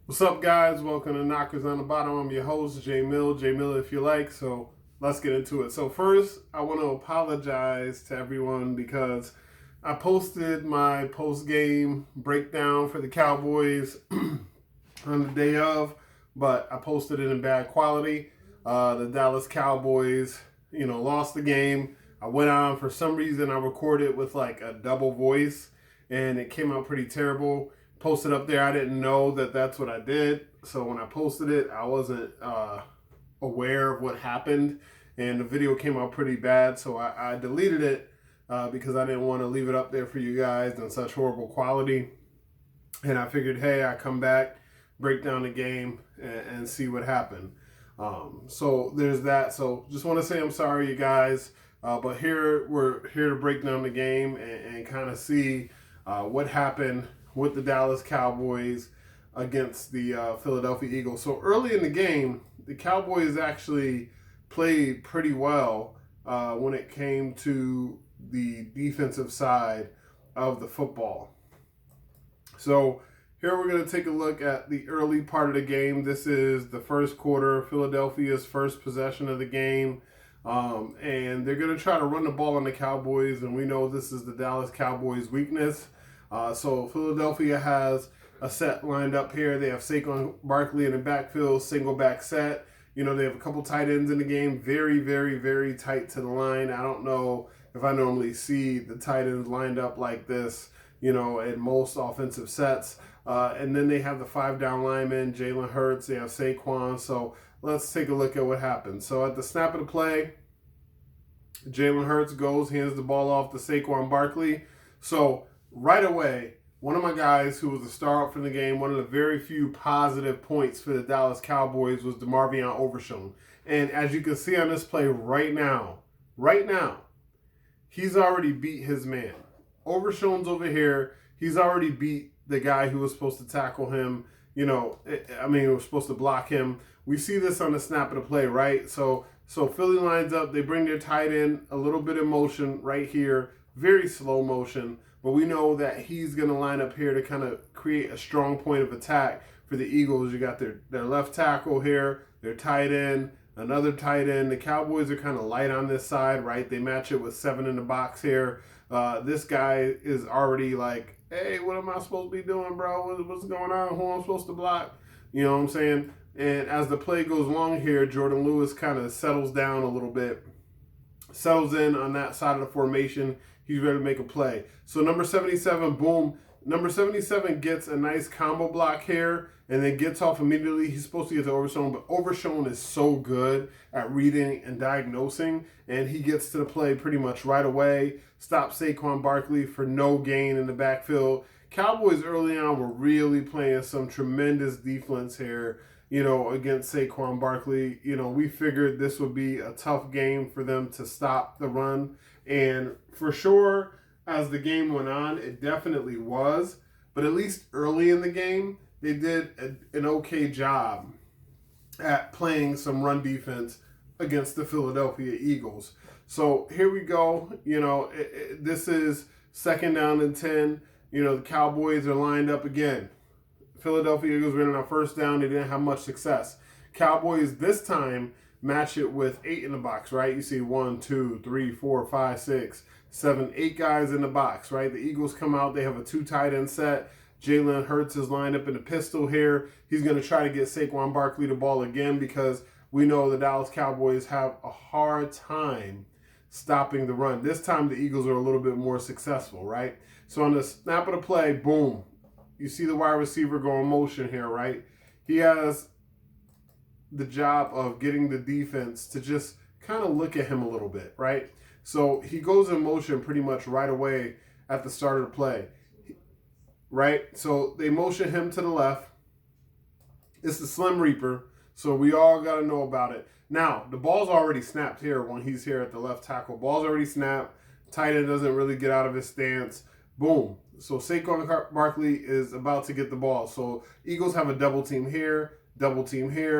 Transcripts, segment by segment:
What's up, guys? Welcome to Knockers on the Bottom. I'm your host, J Mill. J Mill, if you like. So let's get into it. So first, I want to apologize to everyone because I posted my post-game breakdown for the Cowboys on the day of, but I posted it in bad quality. The Dallas Cowboys, lost the game. I went on, for some reason, I recorded with like a double voice, and it came out pretty terrible. Posted up there. I didn't know that that's what I did. So when I posted it, I wasn't aware of what happened, and the video came out pretty bad. So I deleted it because I didn't want to leave it up there for you guys in such horrible quality. And I figured, hey, I come back, break down the game, and see what happened. So there's that. So just want to say I'm sorry, you guys. But we're here to break down the game and kind of see what happened with the Dallas Cowboys against the Philadelphia Eagles. So early in the game, the Cowboys actually played pretty well when it came to the defensive side of the football. So here we're going to take a look at the early part of the game. This is the first quarter, Philadelphia's first possession of the game. And they're going to try to run the ball on the Cowboys, and we know this is the Dallas Cowboys' weakness. So Philadelphia has a set lined up here. They have Saquon Barkley in the backfield, single back set. They have a couple tight ends in the game. Very, very, very tight to the line. I don't know if I normally see the tight ends lined up like this, in most offensive sets. And then they have the 5-down linemen, Jalen Hurts. They have Saquon. So let's take a look at what happens. So at the snap of the play, Jalen Hurts hands the ball off to Saquon Barkley. So right away, one of my guys who was a star up from the game, one of the very few positive points for the Dallas Cowboys was DeMarvion Overshown. And as you can see on this play right now, he's already beat his man. Overshown's over here. He's already beat the guy who was supposed to tackle him. Was supposed to block him. We see this on the snap of the play, right? So Philly lines up. They bring their tight end, a little bit of motion right here, very slow motion. But we know that he's going to line up here to kind of create a strong point of attack for the Eagles. You got their left tackle here, their tight end, another tight end. The Cowboys are kind of light on this side, right? They match it with 7 in the box here. This guy is already like, hey, what am I supposed to be doing, bro? What's going on? Who am I supposed to block? You know what I'm saying? And as the play goes along here, Jordan Lewis kind of settles down a little bit, settles in on that side of the formation. He's ready to make a play. So number 77, boom. Number 77 gets a nice combo block here and then gets off immediately. He's supposed to get to Overshown, but Overshown is so good at reading and diagnosing, and he gets to the play pretty much right away. Stops Saquon Barkley for no gain in the backfield. Cowboys early on were really playing some tremendous defense here, against Saquon Barkley. We figured this would be a tough game for them to stop the run. And for sure, as the game went on, it definitely was. But at least early in the game, they did an okay job at playing some run defense against the Philadelphia Eagles. So here we go. This is 2nd down and 10. The Cowboys are lined up again. Philadelphia Eagles ran on 1st down. They didn't have much success. Cowboys this time match it with 8 in the box, right? You see 1, 2, 3, 4, 5, 6, 7, 8 guys in the box, right? The Eagles come out. They have a 2 tight end set. Jalen Hurts is lined up in the pistol here. He's going to try to get Saquon Barkley the ball again because we know the Dallas Cowboys have a hard time stopping the run. This time the Eagles are a little bit more successful, right? So on the snap of the play, boom. You see the wide receiver go in motion here, right? He has the job of getting the defense to just kind of look at him a little bit, right? So he goes in motion pretty much right away at the start of the play, right? So they motion him to the left. It's the Slim Reaper, so we all got to know about it. Now, the ball's already snapped here when he's here at the left tackle. Ball's already snapped. Tight end doesn't really get out of his stance. Boom. So Saquon Barkley is about to get the ball. So Eagles have a double team here,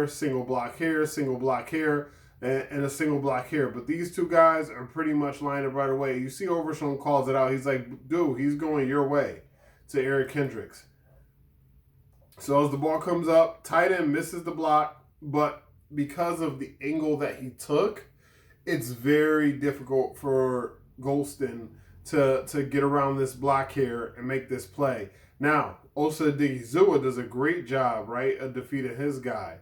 single block here, and a single block here. But these two guys are pretty much lined up right away. You see Overshown calls it out. He's like, dude, he's going your way to Eric Kendricks. So as the ball comes up, tight end misses the block, but because of the angle that he took, it's very difficult for Golston to get around this block here and make this play. Now, Osa Odighizuwa does a great job, right, of defeating his guy,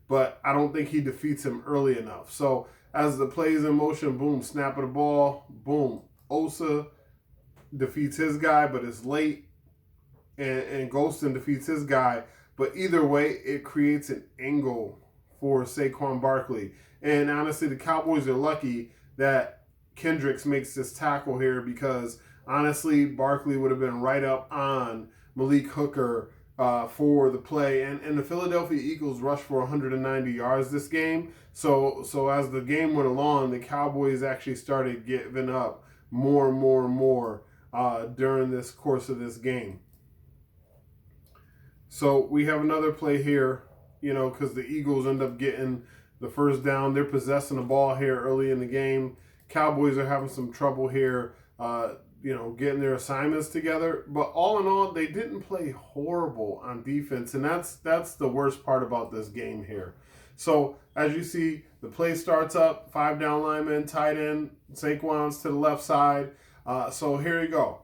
but I don't think he defeats him early enough. So as the play is in motion, boom, snap of the ball, boom, Osa defeats his guy, but it's late, and Golston defeats his guy. But either way, it creates an angle for Saquon Barkley. And honestly, the Cowboys are lucky that Kendricks makes this tackle here, because honestly, Barkley would have been right up on Malik Hooker for the play. And the Philadelphia Eagles rushed for 190 yards this game. So as the game went along, the Cowboys actually started giving up more and more and more during this course of this game. So we have another play here, because the Eagles end up getting the first down. They're possessing the ball here early in the game. Cowboys are having some trouble here, getting their assignments together. But all in all, they didn't play horrible on defense, and that's the worst part about this game here. So as you see, the play starts up, 5 down linemen, tight end, Saquon's to the left side. So here you go.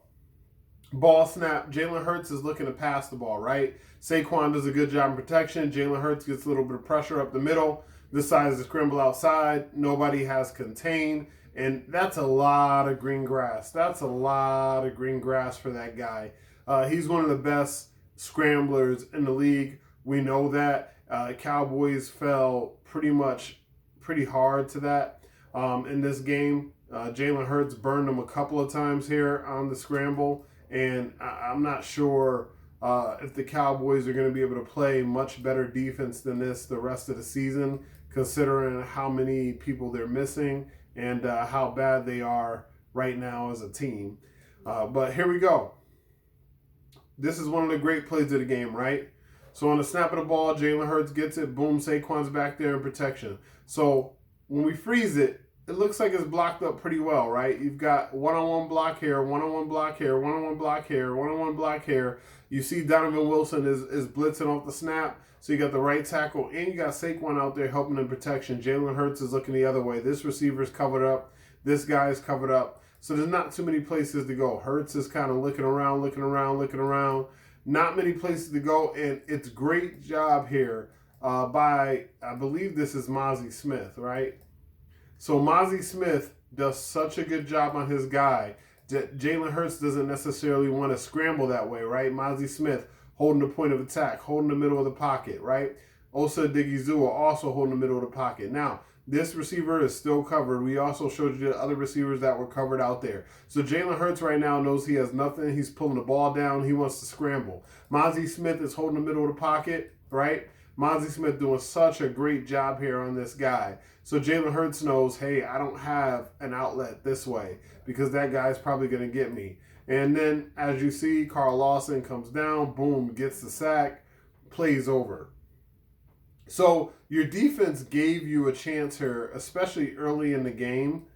Ball snap. Jalen Hurts is looking to pass the ball, right? Saquon does a good job in protection. Jalen Hurts gets a little bit of pressure up the middle. Decides to scramble outside. Nobody has contained. And that's a lot of green grass. That's a lot of green grass for that guy. He's one of the best scramblers in the league. We know that. Cowboys fell pretty hard to that in this game. Jalen Hurts burned them a couple of times here on the scramble. And I'm not sure if the Cowboys are going to be able to play much better defense than this the rest of the season, considering how many people they're missing and how bad they are right now as a team. But here we go. This is one of the great plays of the game, right? So on the snap of the ball, Jalen Hurts gets it. Boom, Saquon's back there in protection. So when we freeze it, it looks like it's blocked up pretty well, right? You've got one-on-one block here, one-on-one block here, one-on-one block here, one-on-one block here. You see Donovan Wilson is blitzing off the snap, so you got the right tackle, and you got Saquon out there helping in protection. Jalen Hurts is looking the other way. This receiver's covered up. This guy's covered up. So there's not too many places to go. Hurts is kind of looking around. Not many places to go, and it's great job here by, I believe this is Mozzie Smith, right? So Mozzie Smith does such a good job on his guy that Jalen Hurts doesn't necessarily want to scramble that way, right? Mozzie Smith holding the point of attack, holding the middle of the pocket, right? Osa Odighizuwa also holding the middle of the pocket. Now, this receiver is still covered. We also showed you the other receivers that were covered out there. So Jalen Hurts right now knows he has nothing. He's pulling the ball down. He wants to scramble. Mozzie Smith is holding the middle of the pocket, right? Mozzie Smith doing such a great job here on this guy. So Jalen Hurts knows, hey, I don't have an outlet this way because that guy's probably going to get me. And then, as you see, Carl Lawson comes down, boom, gets the sack, plays over. So your defense gave you a chance here, especially early in the game,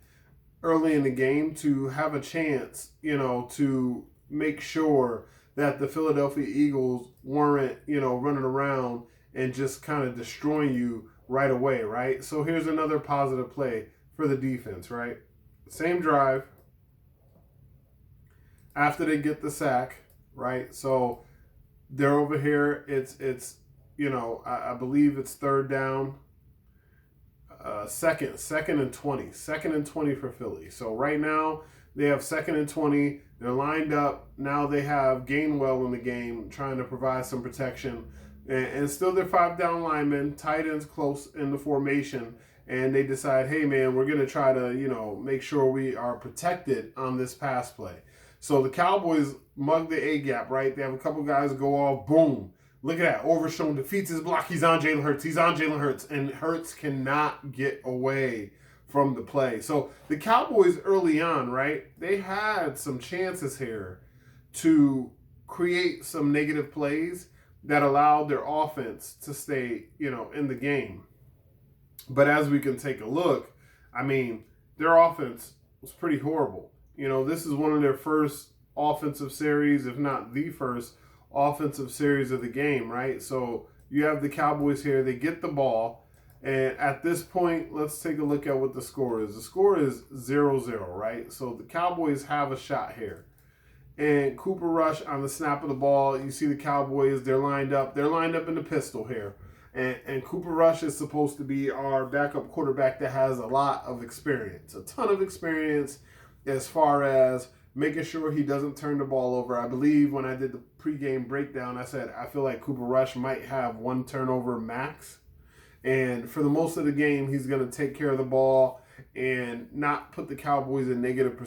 to have a chance, to make sure that the Philadelphia Eagles weren't, running around and just kind of destroying you right away, right? So here's another positive play for the defense, right? Same drive. After they get the sack, right? So they're over here. It's I believe it's third down. Second and 20. Second and 20 for Philly. So right now they have second and 20. They're lined up. Now they have Gainwell in the game trying to provide some protection. And still they're 5 down linemen, tight ends close in the formation, and they decide, hey man, we're going to try to, make sure we are protected on this pass play. So the Cowboys mug the A-gap, right? They have a couple guys go off, boom. Look at that, Overshown defeats his block. He's on Jalen Hurts, and Hurts cannot get away from the play. So the Cowboys early on, right, they had some chances here to create some negative plays that allowed their offense to stay, in the game. But as we can take a look, their offense was pretty horrible. This is one of their first offensive series, if not the first offensive series of the game, right? So you have the Cowboys here. They get the ball. And at this point, let's take a look at what the score is. The score is 0-0, right? So the Cowboys have a shot here. And Cooper Rush on the snap of the ball. You see the Cowboys, they're lined up. They're lined up in the pistol here. And Cooper Rush is supposed to be our backup quarterback that has a lot of experience, a ton of experience as far as making sure he doesn't turn the ball over. I believe when I did the pregame breakdown, I said I feel like Cooper Rush might have one turnover max. And for the most of the game, he's going to take care of the ball and not put the Cowboys in negative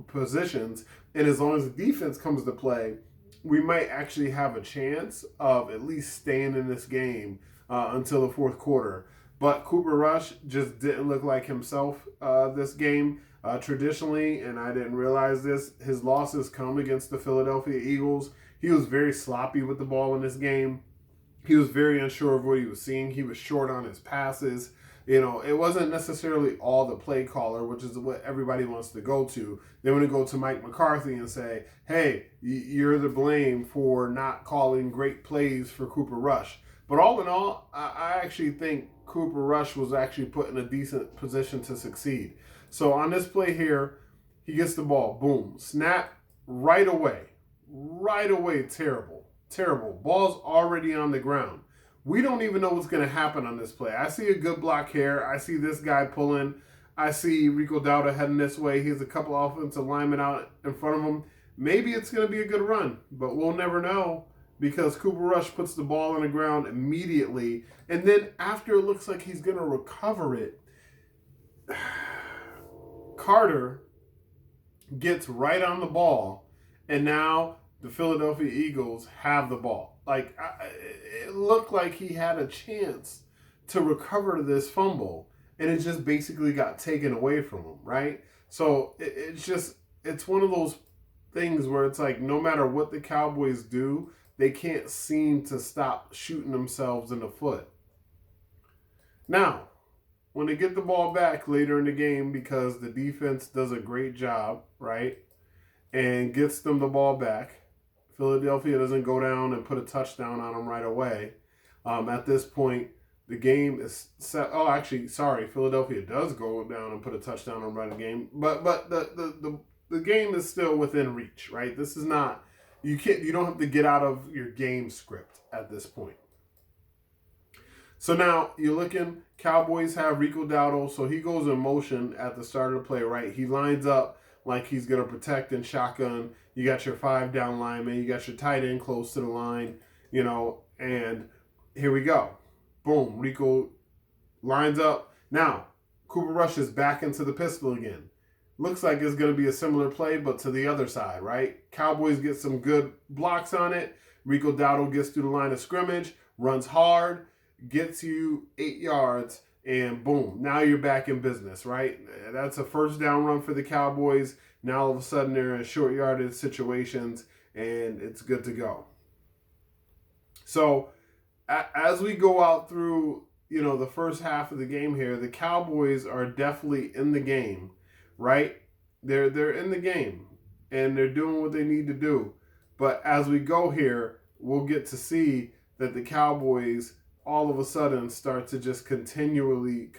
positions. And as long as the defense comes to play, we might actually have a chance of at least staying in this game until the fourth quarter. But Cooper Rush just didn't look like himself this game. Traditionally, and I didn't realize this, his losses come against the Philadelphia Eagles. He was very sloppy with the ball in this game. He was very unsure of what he was seeing. He was short on his passes. You know, it wasn't necessarily all the play caller, which is what everybody wants to go to. They want to go to Mike McCarthy and say, hey, you're the blame for not calling great plays for Cooper Rush. But all in all, I actually think Cooper Rush was actually put in a decent position to succeed. So on this play here, he gets the ball. Boom. Snap right away. Right away. Terrible. Ball's already on the ground. We don't even know what's going to happen on this play. I see a good block here. I see this guy pulling. I see Rico Dowdle heading this way. He has a couple offensive linemen out in front of him. Maybe it's going to be a good run, but we'll never know because Cooper Rush puts the ball on the ground immediately. And then after it looks like he's going to recover it, Carter gets right on the ball, and now the Philadelphia Eagles have the ball. Like, it looked like he had a chance to recover this fumble, and it just basically got taken away from him, right? So it's one of those things where it's like no matter what the Cowboys do, they can't seem to stop shooting themselves in the foot. Now, when they get the ball back later in the game, because the defense does a great job, right, and gets them the ball back, Philadelphia doesn't go down and put a touchdown on them right away. At this point, the game is set. Oh, actually, sorry, Philadelphia does go down and put a touchdown on them right in the game, but the game is still within reach, right? This is not. You don't have to get out of your game script at this point. So now you're looking, Cowboys have Rico Dowdle, so he goes in motion at the start of the play, right? He lines up like he's going to protect and shotgun. You got your 5 down linemen, you got your tight end close to the line, and here we go. Boom, Rico lines up. Now, Cooper Rush is back into the pistol again. Looks like it's going to be a similar play, but to the other side, right? Cowboys get some good blocks on it. Rico Dowdle gets through the line of scrimmage, runs hard, gets you 8 yards, and boom, now you're back in business, right? That's a first down run for the Cowboys. Now all of a sudden they're in short yardage situations, and it's good to go. So as we go out through, the first half of the game here, the Cowboys are definitely in the game, right? They're in the game, and they're doing what they need to do. But as we go here, we'll get to see that the Cowboys all of a sudden start to just continually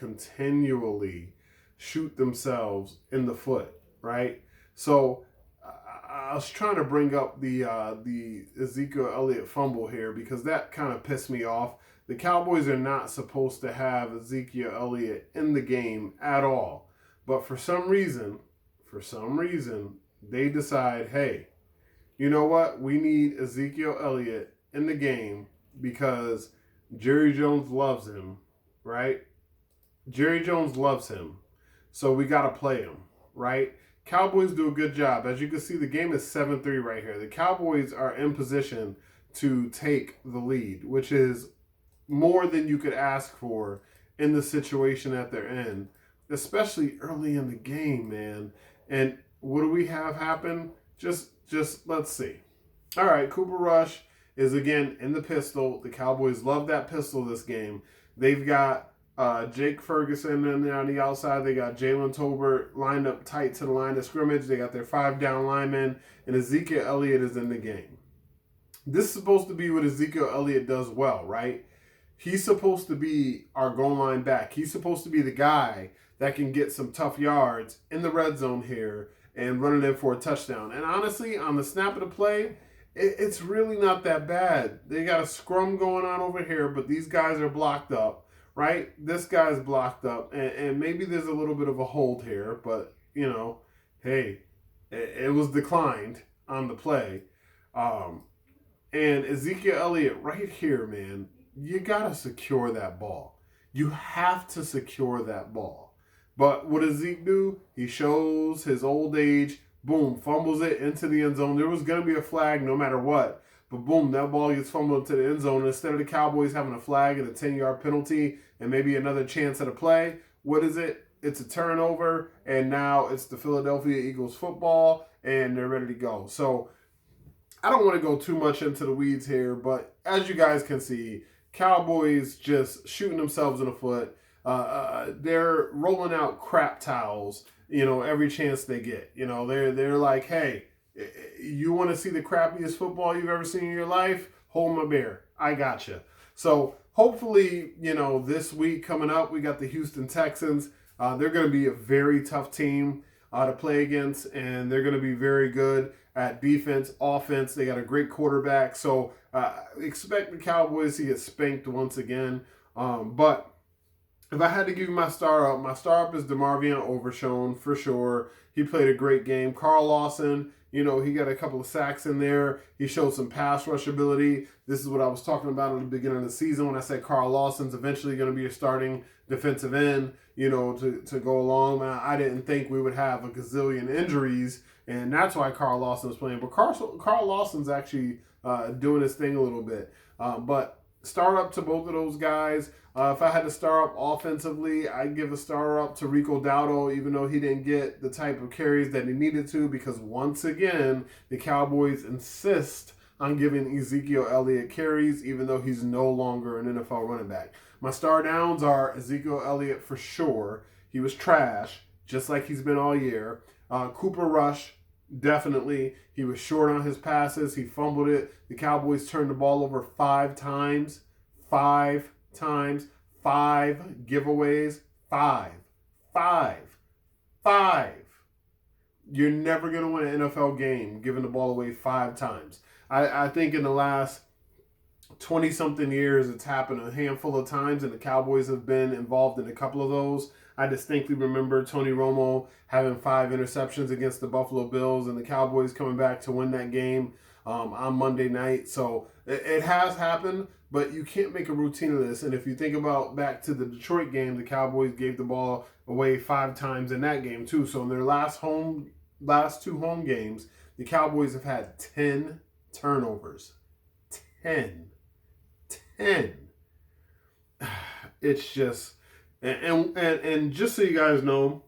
shoot themselves in the foot, right? So I was trying to bring up the Ezekiel Elliott fumble here because that kind of pissed me off. The Cowboys are not supposed to have Ezekiel Elliott in the game at all. But for some reason, they decide, hey, you know what? We need Ezekiel Elliott in the game because Jerry Jones loves him, right? Jerry Jones loves him. So we got to play him, right? Cowboys do a good job. As you can see, the game is 7-3 right here. The Cowboys are in position to take the lead, which is more than you could ask for in the situation that they're in, especially early in the game, man. And what do we have happen? Just let's see. All right, Cooper Rush is again in the pistol. The Cowboys love that pistol this game. They've got Jake Ferguson in there on the outside. They got Jalen Tolbert lined up tight to the line of scrimmage. They got their 5 down linemen, and Ezekiel Elliott is in the game. This is supposed to be what Ezekiel Elliott does well, right? He's supposed to be our goal line back. He's supposed to be the guy that can get some tough yards in the red zone here and run it in for a touchdown. And honestly, on the snap of the play, it's really not that bad. They got a scrum going on over here, but these guys are blocked up, right? This guy's blocked up, and maybe there's a little bit of a hold here, but, hey, it was declined on the play. And Ezekiel Elliott right here, man, you got to secure that ball. You have to secure that ball. But what does Zeke do? He shows his old age. Boom, fumbles it into the end zone. There was going to be a flag no matter what. But boom, that ball gets fumbled into the end zone. Instead of the Cowboys having a flag and a 10-yard penalty and maybe another chance at a play, what is it? It's a turnover, and now it's the Philadelphia Eagles football, and they're ready to go. So I don't want to go too much into the weeds here, but as you guys can see, Cowboys just shooting themselves in the foot. They're rolling out crap towels, every chance they get. They're like, hey, you want to see the crappiest football you've ever seen in your life? Hold my beer. I got you. So hopefully, this week coming up, we got the Houston Texans. They're going to be a very tough team to play against, and they're going to be very good at defense, offense. They got a great quarterback, so expect the Cowboys to get spanked once again. But if I had to give you my star up is DeMarvion Overshown for sure. He played a great game. Carl Lawson, he got a couple of sacks in there. He showed some pass rush ability. This is what I was talking about at the beginning of the season when I said Carl Lawson's eventually going to be a starting defensive end, to go along. I didn't think we would have a gazillion injuries, and that's why Carl Lawson was playing. But Carl Lawson's actually doing his thing a little bit. But star up to both of those guys. If I had to star up offensively, I'd give a star up to Rico Dowdle, even though he didn't get the type of carries that he needed to, because once again, the Cowboys insist on giving Ezekiel Elliott carries, even though he's no longer an NFL running back. My star downs are Ezekiel Elliott for sure. He was trash, just like he's been all year. Cooper Rush, definitely. He was short on his passes. He fumbled it. The Cowboys turned the ball over 5 times. 5 times. 5 giveaways. 5. You're never going to win an NFL game giving the ball away 5 times. I think in the last 20-something years, it's happened a handful of times, and the Cowboys have been involved in a couple of those. I distinctly remember Tony Romo having 5 interceptions against the Buffalo Bills, and the Cowboys coming back to win that game on Monday night. So it has happened, but you can't make a routine of this. And if you think about back to the Detroit game, the Cowboys gave the ball away 5 times in that game too. So in their last 2 home games, the Cowboys have had 10 turnovers. 10. It's just, and just so you guys know,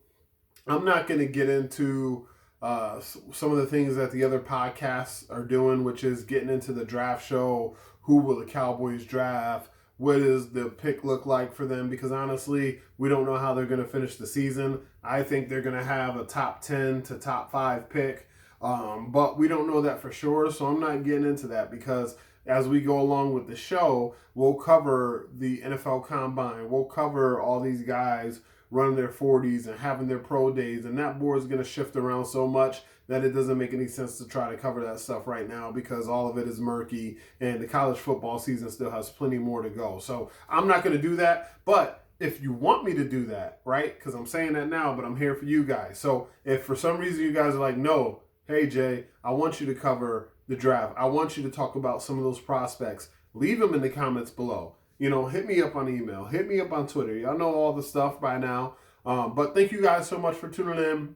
I'm not going to get into some of the things that the other podcasts are doing, which is getting into the draft show. Who will the Cowboys draft? What does the pick look like for them? Because honestly, we don't know how they're going to finish the season. I think they're going to have a top 10 to top 5 pick, but we don't know that for sure. So I'm not getting into that, because as we go along with the show, we'll cover the NFL Combine. We'll cover all these guys running their 40s and having their pro days. And that board is going to shift around so much that it doesn't make any sense to try to cover that stuff right now, because all of it is murky and the college football season still has plenty more to go. So I'm not going to do that. But if you want me to do that, right, because I'm saying that now, but I'm here for you guys. So if for some reason you guys are like, no, hey, Jay, I want you to cover the draft, I want you to talk about some of those prospects, leave them in the comments below. Hit me up on email, hit me up on Twitter. Y'all know all the stuff by now. But thank you guys so much for tuning in.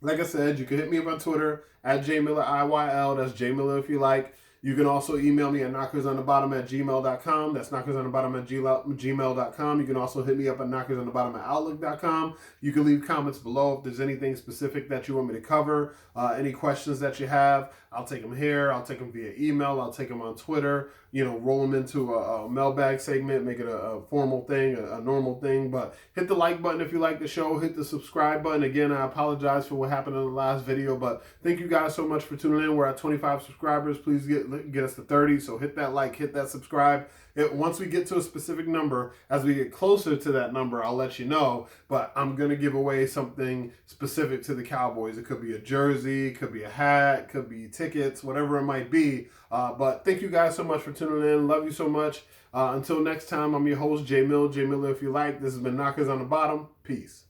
Like I said, you can hit me up on Twitter at JMillerIYL. That's JMiller if you like. You can also email me at knockersonthebottom@gmail.com. That's knockersonthebottom@gmail.com. You can also hit me up at knockersonthebottom@outlook.com. You can leave comments below if there's anything specific that you want me to cover. Any questions that you have, I'll take them here. I'll take them via email. I'll take them on Twitter. roll them into a mailbag segment, make it a formal thing, a normal thing. But hit the like button if you like the show. Hit the subscribe button. Again, I apologize for what happened in the last video, but thank you guys so much for tuning in. We're at 25 subscribers. Please get us to 30. So hit that like, hit that subscribe. Once we get to a specific number, as we get closer to that number, I'll let you know. But I'm going to give away something specific to the Cowboys. It could be a jersey, it could be a hat, could be tickets, whatever it might be. But thank you guys so much for tuning in. Love you so much. Until next time, I'm your host, J Mill. J Miller, if you like. This has been Knockers on the Bottom. Peace.